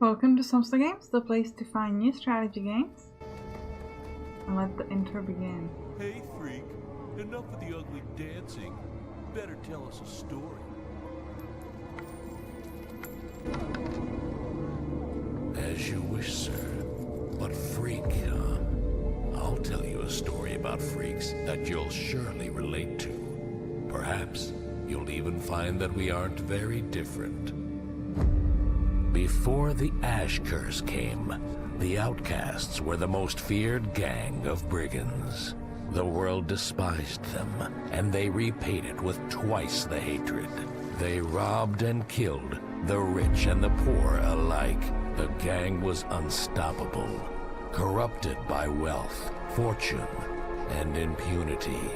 Welcome to Sampstra Games, the place to find new strategy games. And let the intro begin. Hey freak, enough of the ugly dancing. Better tell us a story. As you wish, sir. But freak, huh? I'll tell you a story about freaks that you'll surely relate to. Perhaps you'll even find that we aren't very different. Before the Ash Curse came, the Outcasts were the most feared gang of brigands. The world despised them, and they repaid it with twice the hatred. They robbed and killed the rich and the poor alike. The gang was unstoppable, corrupted by wealth, fortune, and impunity.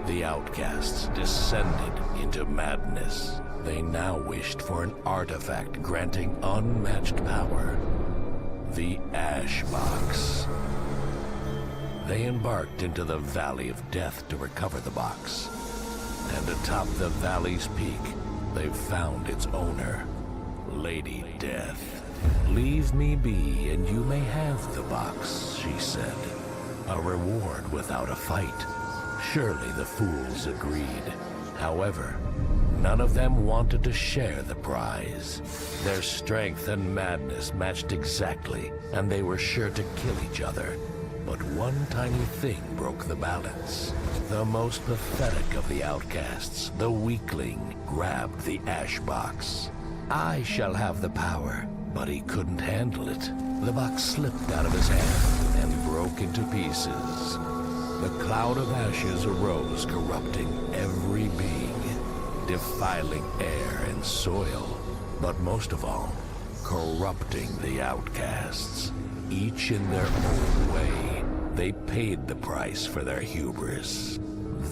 The Outcasts descended into madness. They now wished for an artifact granting unmatched power. The Ash Box. They embarked into the Valley of Death to recover the box. And atop the valley's peak, they found its owner, Lady Death. "Leave me be, and you may have the box," she said. A reward without a fight. Surely the fools agreed. However, none of them wanted to share the prize. Their strength and madness matched exactly, and they were sure to kill each other. But one tiny thing broke the balance. The most pathetic of the outcasts, the weakling, grabbed the Ash Box. "I shall have the power," but he couldn't handle it. The box slipped out of his hand and broke into pieces. The cloud of ashes arose, corrupting every being, defiling air and soil, but most of all, corrupting the outcasts. Each in their own way, they paid the price for their hubris.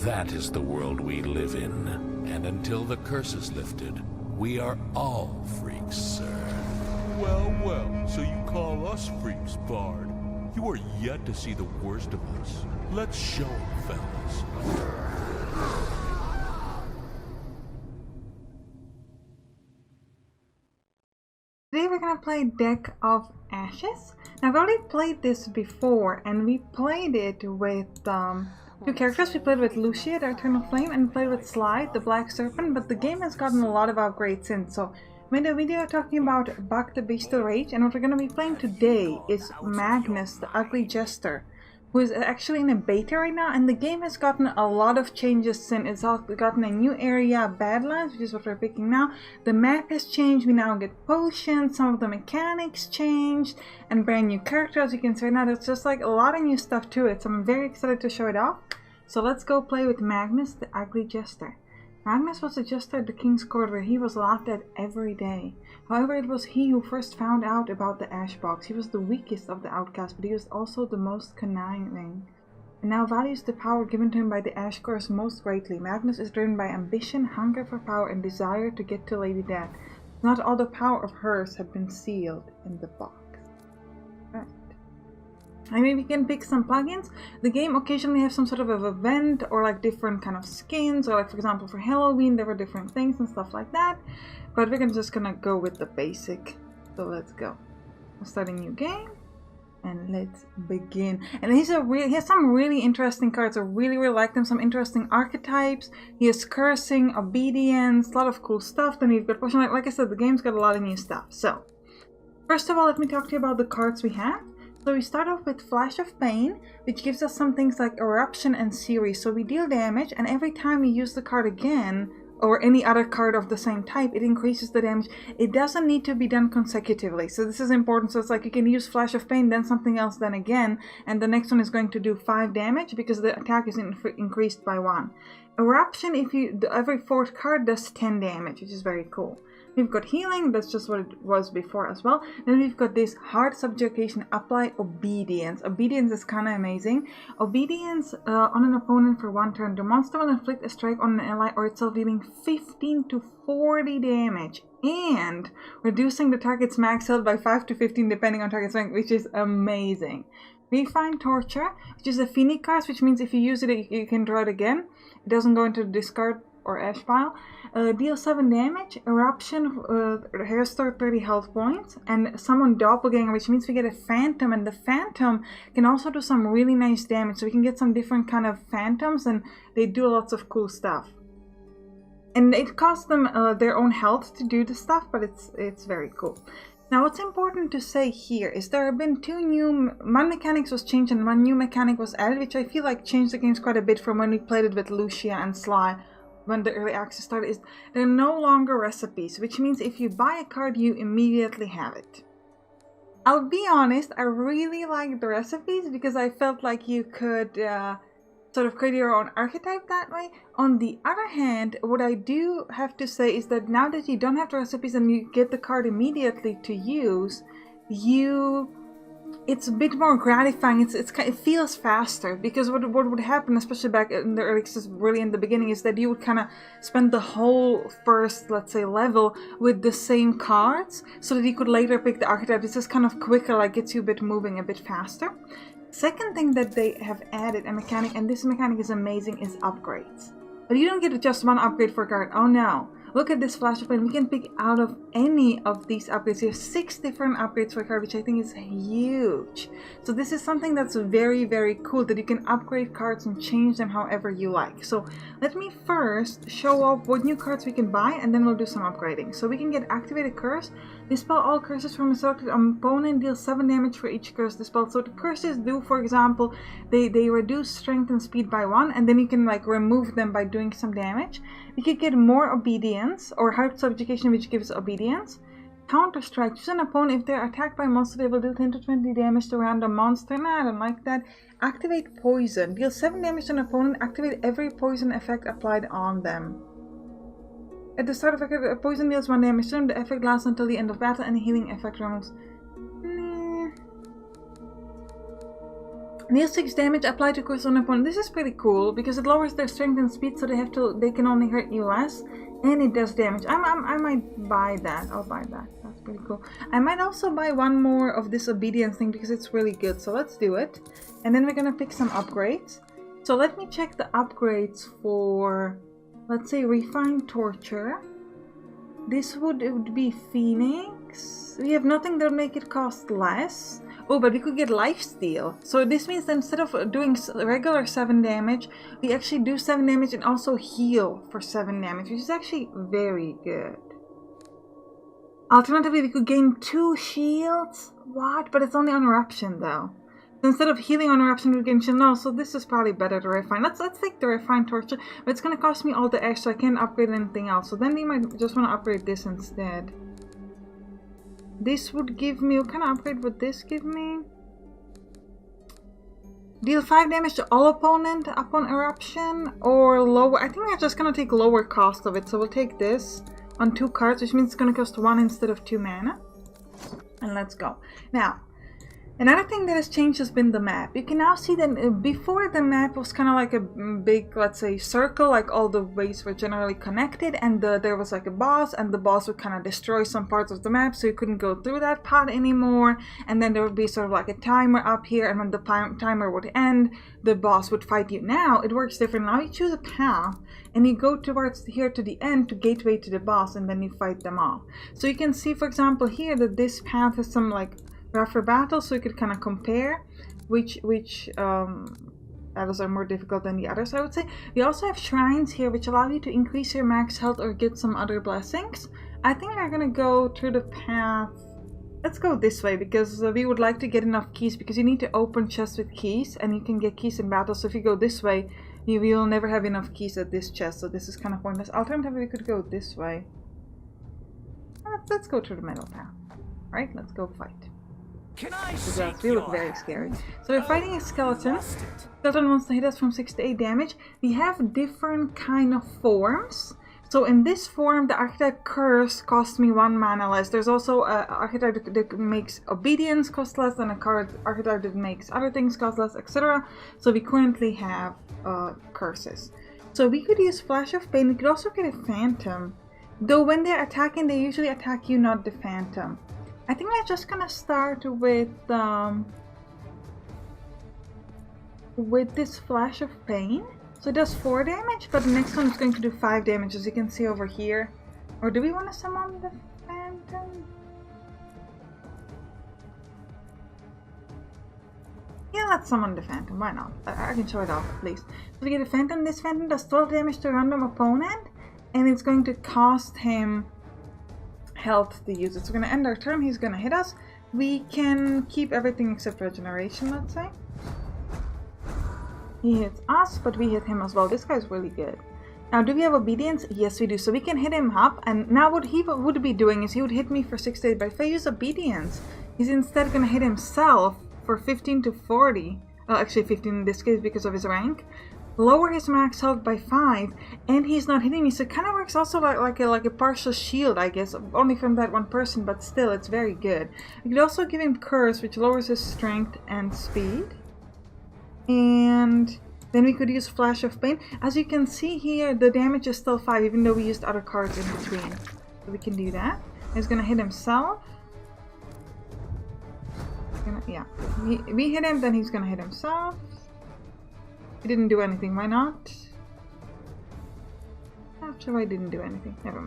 That is the world we live in, and until the curse is lifted, we are all freaks, sir. Well, well, so you call us freaks, Bard. You are yet to see the worst of us. Let's show 'em, fellas. Today we're gonna play Deck of Ashes. Now I've already played this before, and we played it with two characters. We played with Lucia, the Eternal Flame, and played with Slide, the Black Serpent, but the game has gotten a lot of upgrades since, so I made a video talking about Buck the Bestial Rage, and what we're gonna be playing today is Magnus, the Ugly Jester, who is actually in a beta right now, and the game has gotten a lot of changes since. It's gotten a new area, Badlands, which is what we're picking now. The map has changed, we now get potions, some of the mechanics changed, and brand new characters. You can see right now there's just like a lot of new stuff to it, so I'm very excited to show it off. So let's go play with Magnus, the Ugly Jester. Magnus was a jester at the King's Court where he was laughed at every day. However, it was he who first found out about the Ash Box. He was the weakest of the outcasts, but he was also the most conniving, and now values the power given to him by the Ash Curse most greatly. Magnus is driven by ambition, hunger for power, and desire to get to Lady Death. Not all the power of hers had been sealed in the box. Right. I mean, we can pick some plugins. The game occasionally has some sort of an event or like different kind of skins, or like for example for Halloween there were different things and stuff like that. But we're just gonna go with the basic. So let's go. We'll start a new game and let's begin. And he has some really interesting cards. I really like them. Some interesting archetypes. He has cursing, obedience, a lot of cool stuff. Then we've got potion. Like I said, the game's got a lot of new stuff. So first of all, let me talk to you about the cards we have. So we start off with Flash of Pain, which gives us some things like Eruption and Series. So we deal damage, and every time we use the card again, or any other card of the same type, it increases the damage. It doesn't need to be done consecutively. So this is important. So it's like you can use Flash of Pain, then something else, then again, and the next one is going to do 5 damage because the attack is increased by 1. Eruption, every 4th card does 10 damage, which is very cool. We've got healing, that's just what it was before as well. Then we've got this hard subjugation, apply obedience. Obedience is kind of amazing. Obedience on an opponent for 1 turn. The monster will inflict a strike on an ally or itself, dealing 15 to 40 damage and reducing the target's max health by 5 to 15 depending on target's rank, which is amazing. Refine Torture, which is a Phoenix card, which means if you use it, you can draw it again. It doesn't go into the discard or ash pile. Deal 7 damage, eruption, restore 30 health points, and summon doppelganger, which means we get a phantom, and the phantom can also do some really nice damage. So we can get some different kind of phantoms, and they do lots of cool stuff. And it costs them their own health to do the stuff, but it's very cool. Now what's important to say here is there have been one mechanics was changed and one new mechanic was added, which I feel like changed the games quite a bit from when we played it with Lucia and Sly when the early access started. Is they're no longer recipes, which means if you buy a card you immediately have it. I'll be honest, I really like the recipes because I felt like you could sort of create your own archetype that way. On the other hand, what I do have to say is that now that you don't have the recipes and you get the card immediately to use, it's a bit more gratifying. It feels faster, because what would happen, especially back in the early access, really in the beginning, is that you would kind of spend the whole first, let's say, level with the same cards so that you could later pick the archetype. It's just kind of quicker, like gets you a bit moving a bit faster. Second thing that they have added a mechanic, and this mechanic is amazing, is upgrades. But you don't get just one upgrade for a card. Oh no. Look at this flash of pain. We can pick out of any of these upgrades. You have 6 different upgrades for a card, which I think is huge. So this is something that's very, very cool, that you can upgrade cards and change them however you like. So let me first show off what new cards we can buy, and then we'll do some upgrading. So we can get Activated Curse. Dispel all curses from a selected opponent. Deal 7 damage for each curse dispelled. So the curses do, for example, they reduce strength and speed by 1, and then you can like remove them by doing some damage. We could get more obedience, or Heart Subjugation, which gives obedience. Counter Strike. Choose an opponent. If they're attacked by a monster, they will deal 10 to 20 damage to a random monster. Nah, I don't like that. Activate Poison. Deal 7 damage to an opponent. Activate every poison effect applied on them. At the start of a poison deals 1 damage to them. The effect lasts until the end of battle, and the healing effect removes. Deal 6 damage applied to curse on an opponent. This is pretty cool because it lowers their strength and speed, so they can only hurt you less, and it does damage. I might buy that. I'll buy that. That's pretty cool. I might also buy one more of this obedience thing because it's really good. So let's do it, and then we're gonna pick some upgrades. So let me check the upgrades for, let's say, Refined Torture. This would be Phoenix. We have nothing that would make it cost less. Oh, but we could get Lifesteal. So this means that instead of doing regular 7 damage, we actually do 7 damage and also heal for 7 damage, which is actually very good. Alternatively, we could gain 2 shields. What? But it's only on Eruption though. So instead of healing on Eruption, we gain shield. No, so this is probably better to refine. Let's take the Refined Torture, but it's gonna cost me all the ash, so I can't upgrade anything else. So then we might just want to upgrade this instead. This would give me, what kind of upgrade would this give me? Deal 5 damage to all opponent upon eruption, or lower. I think I'm just gonna take lower cost of it. So we'll take this on 2 cards, which means it's gonna cost 1 instead of 2 mana. And let's go. Now, another thing that has changed has been the map. You can now see that before the map was kind of like a big, let's say, circle, like all the ways were generally connected, and there was like a boss, and the boss would kind of destroy some parts of the map, so you couldn't go through that part anymore. And then there would be sort of like a timer up here, and when the timer would end, the boss would fight you. Now it works different. Now you choose a path, and you go towards here to the end to gateway to the boss, and then you fight them off. So you can see, for example, here that this path has some like rougher battles, so you could kind of compare which battles are more difficult than the others, I would say. We also have shrines here which allow you to increase your max health or get some other blessings. I think we're gonna go through the path. Let's go this way because we would like to get enough keys, because you need to open chests with keys, and you can get keys in battle. So if you go this way, we will never have enough keys at this chest, so this is kind of pointless. Alternatively, we could go this way. Let's go through the middle path. Alright, let's go fight. They look very scary. So we're fighting a skeleton. Skeleton wants to hit us from 6 to 8 damage. We have different kind of forms. So in this form, the archetype Curse costs me 1 mana less. There's also an archetype that makes obedience cost less, and a archetype that makes other things cost less, etc. So we currently have curses. So we could use Flash of Pain. We could also get a Phantom. Though when they're attacking, they usually attack you, not the Phantom. I think we're just gonna start with this Flash of Pain. So it does 4 damage, but the next one is going to do 5 damage, as you can see over here. Or do we want to summon the Phantom? Yeah, let's summon the Phantom, why not? I can show it off at least. So we get a Phantom. This Phantom does 12 damage to a random opponent, and it's going to cost him health to use it. So we're going to end our turn, he's going to hit us. We can keep everything except regeneration, let's say. He hits us, but we hit him as well. This guy's really good. Now, do we have obedience? Yes, we do. So we can hit him up, and now what he would be doing is he would hit me for 68, but if I use obedience, he's instead going to hit himself for 15 to 40. Well, actually 15 in this case because of his rank. Lower his max health by 5, and he's not hitting me. So it kind of works also like a partial shield, I guess, only from that one person, but still, it's very good. We could also give him Curse, which lowers his strength and speed. And then we could use Flash of Pain. As you can see here, the damage is still 5, even though we used other cards in between. So we can do that. He's gonna hit himself. Yeah, we hit him, then he's gonna hit himself. He didn't do anything, why not? Actually, I didn't do anything, never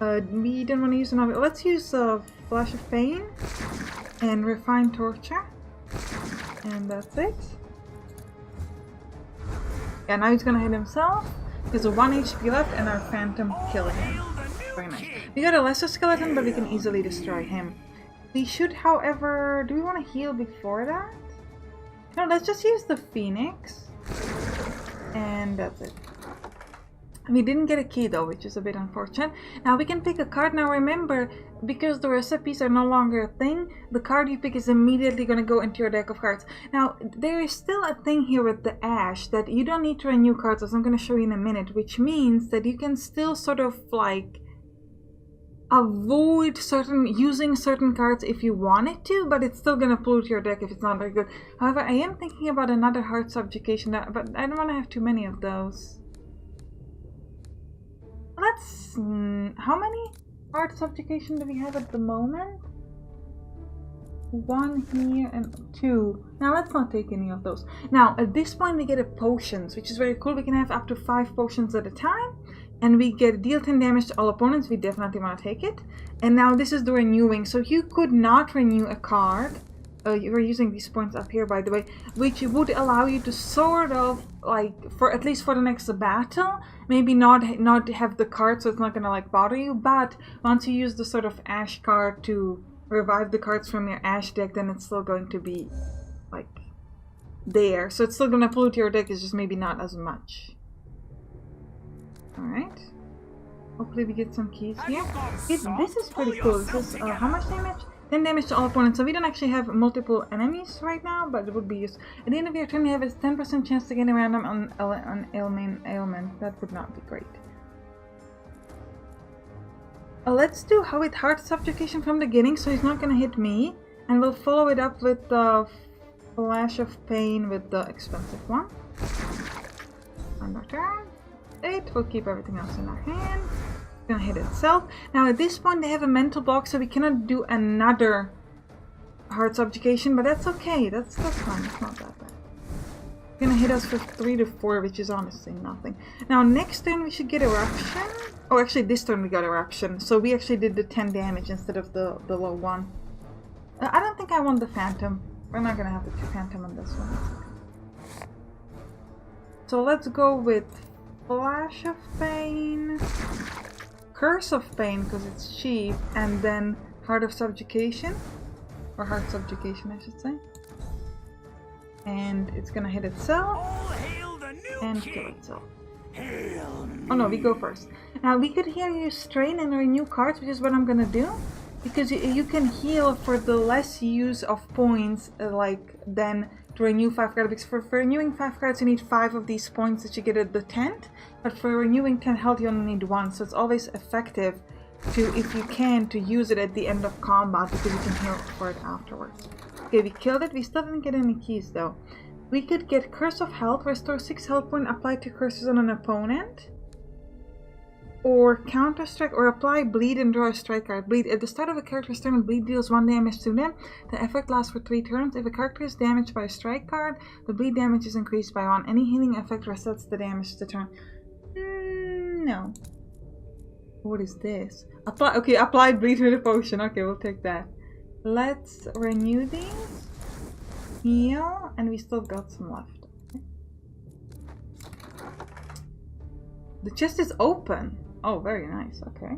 mind. We don't want to use another. Let's use Flash of Pain and Refine Torture. And that's it. Yeah, now he's gonna hit himself. He has a 1 HP left, and our Phantom killing him. Very nice. We got a lesser skeleton, but we can easily destroy him. We should, however... Do we want to heal before that? No, let's just use the Phoenix. And that's it. We didn't get a key though, which is a bit unfortunate. Now we can pick a card. Now remember, because the recipes are no longer a thing, the card you pick is immediately going to go into your deck of cards. Now, there is still a thing here with the Ash that you don't need to renew cards, as I'm going to show you in a minute, which means that you can still sort of like avoid using certain cards if you wanted to, but it's still gonna pollute your deck if it's not very good. However, I am thinking about another Heart Subjugation, but I don't want to have too many of those. Let's... how many Heart Subjugation do we have at the moment? 1 here and 2. Now let's not take any of those. Now at this point we get a potions, which is very cool. We can have up to 5 potions at a time. And we get deal 10 damage to all opponents. We definitely want to take it. And now this is the renewing. So you could not renew a card. You were using these points up here, by the way, which would allow you to sort of like, for at least for the next battle, maybe not have the card, so it's not gonna like bother you. But once you use the sort of Ash card to revive the cards from your Ash deck, then it's still going to be like there. So it's still gonna pollute your deck. It's just maybe not as much. Alright. Hopefully we get some keys here. This is pretty cool. This is how much damage? 10 damage to all opponents. So we don't actually have multiple enemies right now, but it would be used. At the end of your turn, you have a 10% chance to gain a random ailment. That would not be great. Let's do with Heart Subjugation from the beginning, so he's not going to hit me. And we'll follow it up with the Flash of Pain with the expensive one. On our turn. We'll keep everything else in our hand. It's gonna hit itself. Now at this point they have a mental block, so we cannot do another Heart Subjugation, but that's okay. That's fine. It's not that bad. It's gonna hit us for 3 to 4, which is honestly nothing. Now next turn we should get Eruption. Oh, actually this turn we got Eruption, so we actually did the 10 damage instead of the low one. I don't think I want the Phantom. We're not gonna have the Phantom on this one. Okay. So let's go with Flash of Pain, Curse of Pain because it's cheap, and then Heart of Subjugation, or Heart Subjugation I should say. And it's gonna hit itself and kill itself. Oh no, we go first. Now we could here use Strain and renew cards, which is what I'm gonna do, because you can heal for the less use of points than to renew 5 cards, because for renewing 5 cards you need 5 of these points that you get at the tent, but for renewing 10 health you only need 1, so it's always effective to, if you can, to use it at the end of combat because you can heal for it afterwards. Okay, we killed it. We still didn't get any keys though. We could get Curse of Health, restore 6 health points applied to curses on an opponent. or counter strike or apply bleed and draw a strike card. Bleed. At the start of a character's turn, bleed deals 1 damage to them. The effect lasts for 3 turns. If a character is damaged by a strike card, the bleed damage is increased by 1. Any healing effect resets the damage to turn. No. What is this? Apply bleed with a potion. Okay, we'll take that. Let's renew these. Heal, and we still got some left. The chest is open. Oh, very nice. Okay.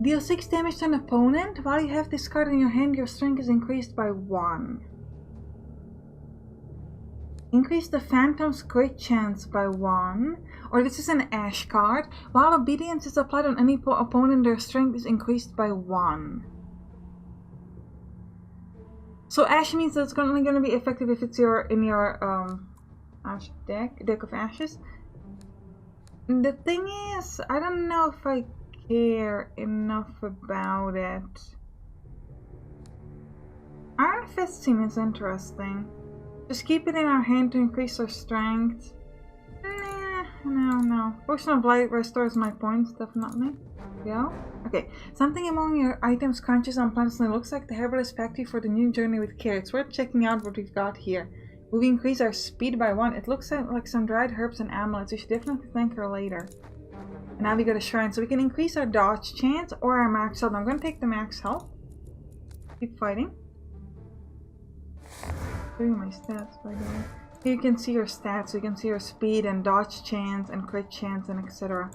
Deal 6 damage to an opponent. While you have this card in your hand, your strength is increased by 1. Increase the Phantom's crit chance by 1. Or this is an Ash card. While obedience is applied on any opponent, their strength is increased by 1. So Ash means that it's only going to be effective if it's in your Ash deck of Ashes. The thing is, I don't know if I care enough about it. Iron Fist seems interesting. Just keep it in our hand to increase our strength. No. Potion of Light restores my points, definitely. Yeah? Okay. Something among your items crunches on plants and it looks like the herbalist packed you for the new journey with care. It's worth checking out what we've got here. Will we increase our speed by 1? It looks like some dried herbs and amulets. We should definitely thank her later. And now we got a shrine. So we can increase our dodge chance or our max health. I'm going to take the max health. Keep fighting. Doing my stats, by the way. Here you can see your stats. You can see your speed and dodge chance and crit chance and etc.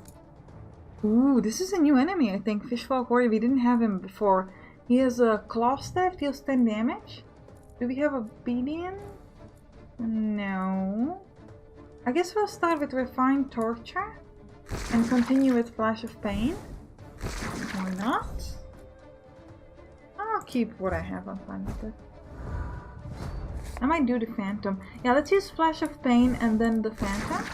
Ooh, this is a new enemy, I think. Fishfolk Warrior. We didn't have him before. He has a claw staff, deals 10 damage. Do we have obedience? No. I guess we'll start with Refined Torture and continue with Flash of Pain. Why not? I'll keep what I have. I'm fine with it. I might do the Phantom. Yeah, let's use Flash of Pain and then the Phantom.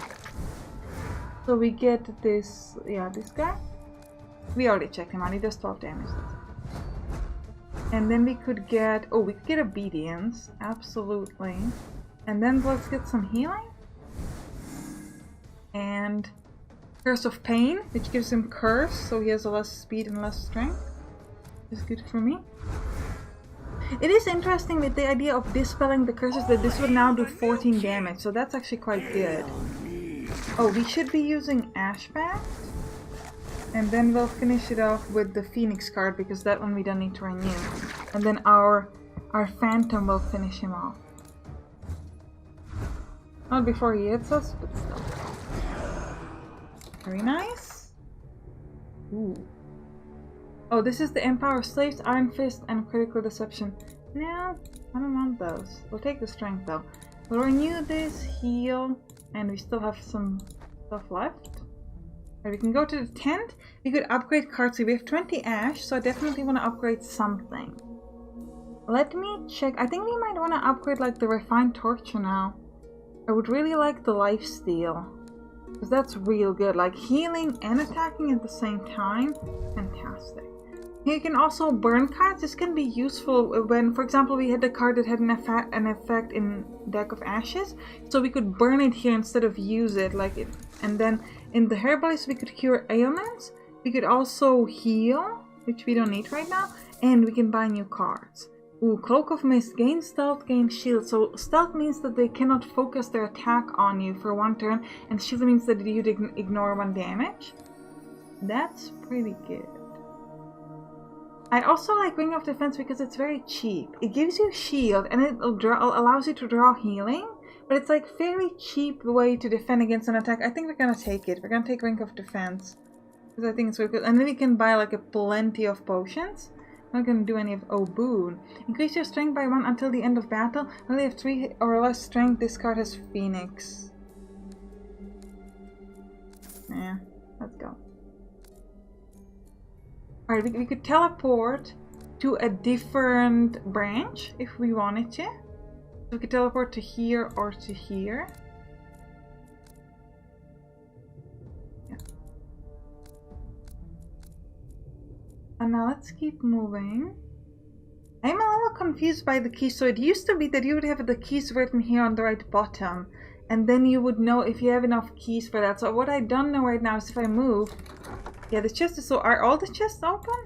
So we get this, this guy. We already checked him out. He does 12 damage. And then we could get, we could get Obedience. Absolutely. And then let's get some healing. And Curse of Pain, which gives him Curse, so he has a less speed and less strength. Is good for me. It is interesting with the idea of dispelling the curses that this would now do 14 damage, so that's actually quite good. Oh, we should be using Ashpact. And then we'll finish it off with the Phoenix card, because that one we don't need to renew. And then our Phantom will finish him off. Not before he hits us, but still. Very nice. Ooh. Oh, this is the Empower Slaves, Iron Fist, and Critical Deception. No, I don't want those. We'll take the Strength though. We'll renew this, heal, and we still have some stuff left. Right, we can go to the tent. We could upgrade cards. We have 20 Ash, so I definitely want to upgrade something. Let me check. I think we might want to upgrade like the Refined Torture now. I would really like the Lifesteal, because that's real good. Like healing and attacking at the same time. Fantastic. You can also burn cards. This can be useful when, for example, we had a card that had an effect in Deck of Ashes, so we could burn it here instead of use it. And then in the Herbalist we could cure ailments. We could also heal, which we don't need right now, and we can buy new cards. Ooh, Cloak of Mist, gain stealth, gain shield. So stealth means that they cannot focus their attack on you for 1 turn, and shield means that you'd ignore 1 damage. That's pretty good. I also like Ring of Defense because it's very cheap. It gives you shield and it allows you to draw healing, but it's like fairly cheap way to defend against an attack. I think we're gonna take it. We're gonna take Ring of Defense because I think it's very good. And then we can buy like a plenty of potions. I'm not gonna do any of boon. Increase your strength by 1 until the end of battle. When you have 3 or less strength, this card has Phoenix. Yeah, let's go. Alright, we could teleport to a different branch if we wanted to. So we could teleport to here or to here. Yeah. And now let's keep moving. I'm a little confused by the keys. So it used to be that you would have the keys written here on the right bottom. and then you would know if you have enough keys for that. So what I don't know right now is if I move, yeah, the chest is so. Are all the chests open?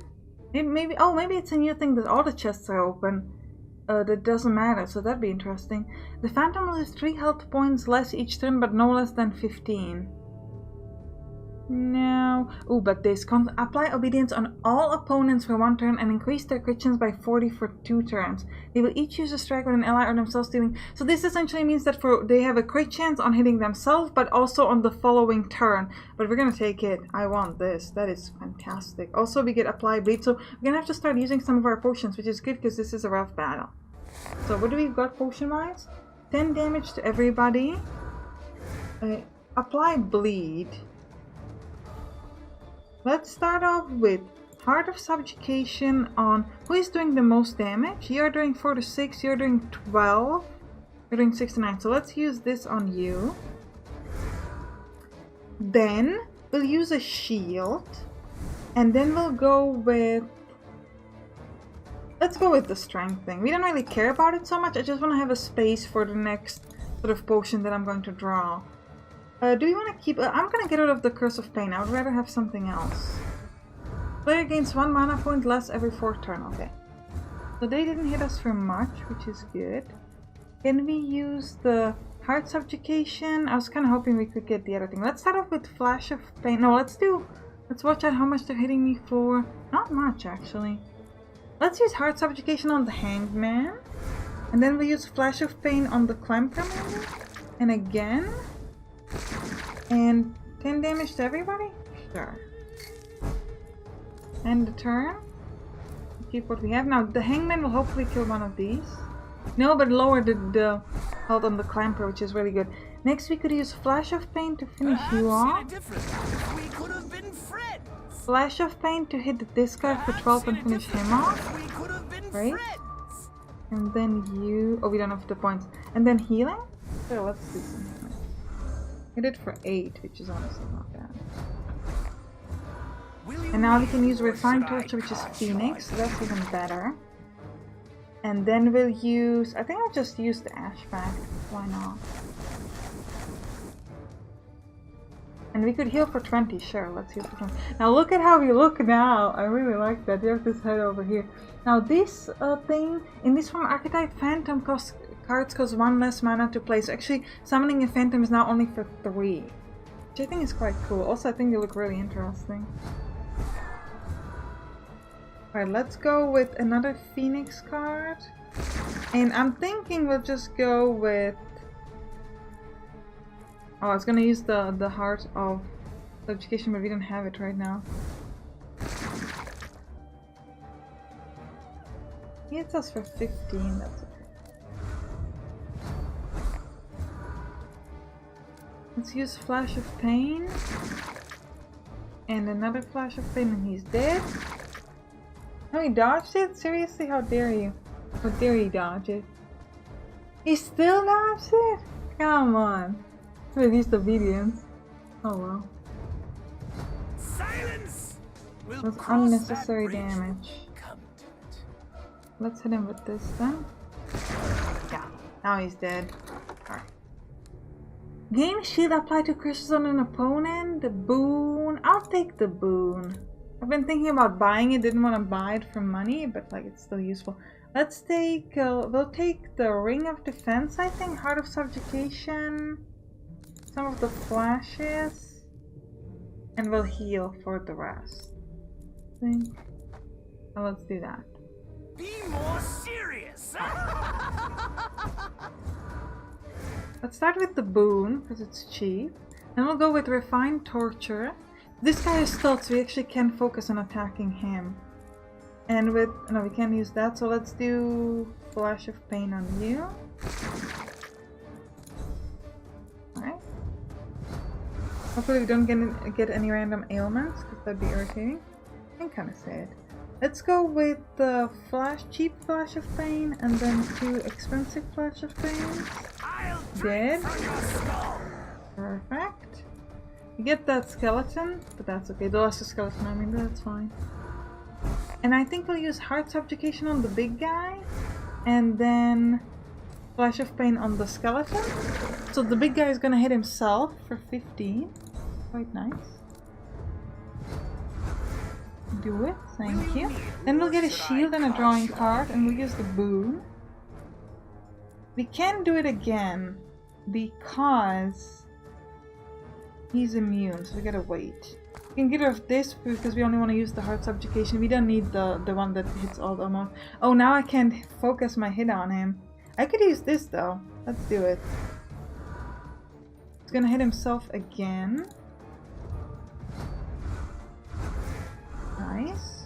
Maybe. Oh, maybe it's a new thing that all the chests are open. That doesn't matter. So that'd be interesting. The Phantom loses 3 health points less each turn, but no less than 15. No. Ooh, but this apply obedience on all opponents for 1 turn and increase their crit chance by 40 for 2 turns. They will each use a strike with an ally or themselves dealing. So this essentially means that they have a crit chance on hitting themselves, but also on the following turn. But we're gonna take it. I want this. That is fantastic. Also, we get apply bleed, so we're gonna have to start using some of our potions, which is good because this is a rough battle. So what do we got potion-wise? 10 damage to everybody. Apply bleed. Let's start off with Heart of Subjugation on who is doing the most damage. You're doing 4 to 6, you're doing 12, you're doing 6 to 9. So let's use this on you. Then we'll use a shield. And then we'll go with... Let's go with the strength thing. We don't really care about it so much. I just want to have a space for the next sort of potion that I'm going to draw. Do we want to keep... I'm going to get rid of the Curse of Pain. I would rather have something else. Player gains 1 mana point less every 4th turn. Okay. So they didn't hit us for much, which is good. Can we use the Heart Subjugation? I was kind of hoping we could get the other thing. Let's start off with Flash of Pain. No, let's watch out how much they're hitting me for. Not much, actually. Let's use Heart Subjugation on the Hanged Man. And then we use Flash of Pain on the Clamper maybe. And again. And 10 damage to everybody? Sure. End the turn. Keep what we have. Now the Hangman will hopefully kill one of these. No, but lower the health on the Clamper, which is really good. Next we could use Flash of Pain to finish you off. Flash of Pain to hit this guy for 12 and finish him off. Right? And then you... Oh, we don't have the points. And then healing? So let's do something. Hit it for 8, which is honestly not bad. And now we can use Refined Torture, which is Phoenix, so that's even better. And then we'll use... I think I'll just use the Ash back. Why not? And we could heal for 20, sure, let's heal for 20. Now look at how we look now! I really like that. You have this head over here. Now this thing, in this form archetype, Phantom cards cost 1 less mana to play. So actually, summoning a Phantom is now only for 3. Which I think is quite cool. Also, I think they look really interesting. Alright, let's go with another Phoenix card. And I'm thinking we'll just go with... Oh, I was gonna use the Heart of Subjugation, but we don't have it right now. He hits us for 15, that's okay. Let's use Flash of Pain. And another Flash of Pain and he's dead. No, he dodged it? Seriously, how dare you? How dare you dodge it? He still dodged it? Come on. At least obedience. Oh well. Silence! That's unnecessary damage. Let's hit him with this then. Yeah, now he's dead. Alright. Gain shield applied to crystals on an opponent. The boon. I'll take the boon. I've been thinking about buying it. Didn't want to buy it for money, but like it's still useful. Let's take. We'll take the Ring of Defense. I think Heart of Subjugation. Some of the flashes, and we'll heal for the rest. I think. Well, let's do that. Be more serious. Let's start with the boon because it's cheap. Then we'll go with Refined Torture. This guy is stealth, so we actually can focus on attacking him. And with no, we can't use that. So let's do Flash of Pain on you. Hopefully we don't get any random ailments, because that'd be irritating. And kind of sad. Let's go with the cheap Flash of Pain, and then 2 expensive Flash of Pain. Dead. Perfect. You get that skeleton, but that's okay. The last skeleton, I mean, that's fine. And I think we'll use Heart Subjugation on the big guy, and then Flash of Pain on the skeleton. So the big guy is gonna hit himself for 15. Quite nice. Do it, thank you. Then we'll get a shield and a drawing card, and we'll use the boon. We can do it again because he's immune, so we gotta wait. We can get rid of this because we only want to use the heart subjugation. We don't need the one that hits all the amount. Oh, now I can't focus my hit on him. I could use this though. Let's do it. He's gonna hit himself again. Nice.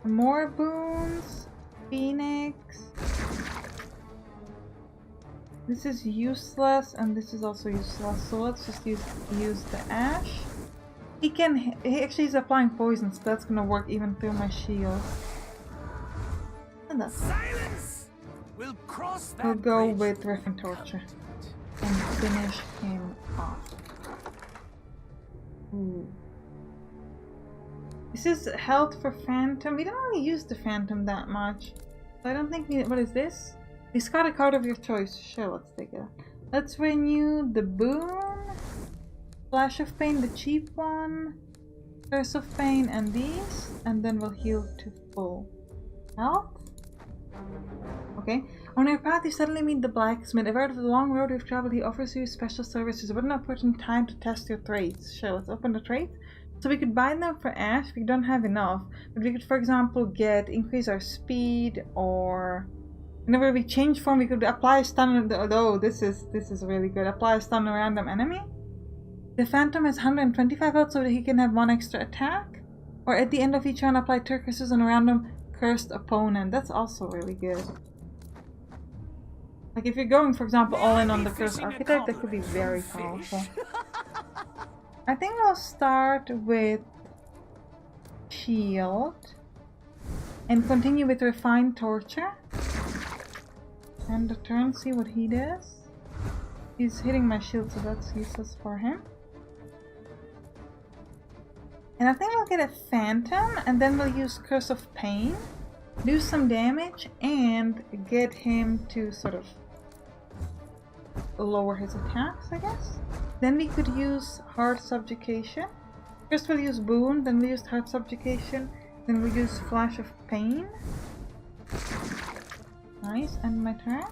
More boons. Phoenix. This is useless and this is also useless. So let's just use the ash. He actually is applying poison, so that's gonna work even through my shield. And that's Silence! We'll cross that we'll go bridge. with Rift and Torture and finish him off. Ooh. This is health for Phantom. We don't really use the Phantom that much. So I don't think we... What is this? Discard a card of your choice. Sure, let's take it. Let's renew the boon. Flash of Pain, the cheap one. Curse of Pain and these. And then we'll heal to full health. Okay. On your path, you suddenly meet the blacksmith. Aware of the long road you've traveled, he offers you special services. What an opportune time to test your traits. Sure, let's open the traits. So we could buy them for ash. We don't have enough. But we could, for example, increase our speed, or whenever we change form, we could apply a stun. Oh, this is really good. Apply a stun on a random enemy. The Phantom has 125 health, so that he can have one extra attack. Or at the end of each round, apply turquoises on a random cursed opponent. That's also really good. Like if you're going, for example, all in on the cursed archetype, that could be very powerful. I think I'll start with shield and continue with refined torture. And the turn, see what he does. He's hitting my shield, so that's useless for him. And I think I'll get a Phantom, and then we'll use Curse of Pain, do some damage, and get him to sort of lower his attacks, I guess. Then we could use Heart Subjugation. First we'll use Boon, then we use Heart Subjugation, then we use Flash of Pain. Nice, and my turn.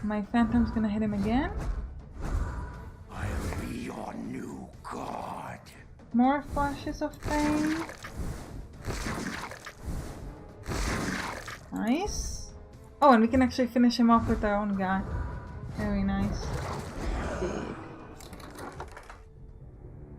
My Phantom's gonna hit him again. I'll be your new god. More Flashes of Pain. Nice. Oh, and we can actually finish him off with our own guy. Very nice.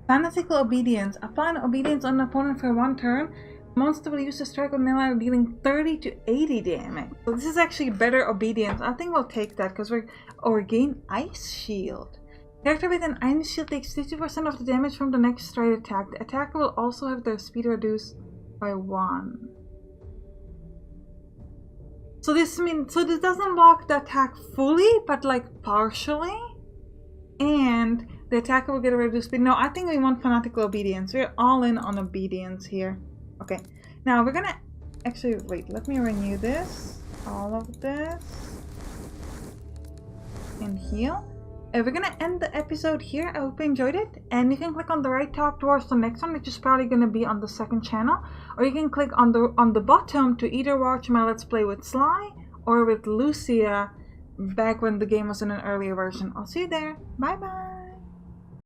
Fanatical Obedience. Apply an obedience on an opponent for one turn. The monster will use a strike on an ally, dealing 30 to 80 damage. So this is actually better obedience. I think we'll take that because we're gain Ice Shield. Character with an Ice Shield takes 50% of the damage from the next straight attack. The attacker will also have their speed reduced by 1. So this doesn't block the attack fully, but like partially. And the attacker will get a reduced speed. No, I think we want Fanatical Obedience. We're all in on obedience here. Okay. Now we're gonna actually wait, let me renew this. All of this. And heal. We're gonna end the episode here. I hope you enjoyed it. And you can click on the right top towards the next one, which is probably gonna be on the second channel. Or you can click on the bottom to either watch my Let's Play with Sly or with Lucia back when the game was in an earlier version. I'll see you there. Bye bye.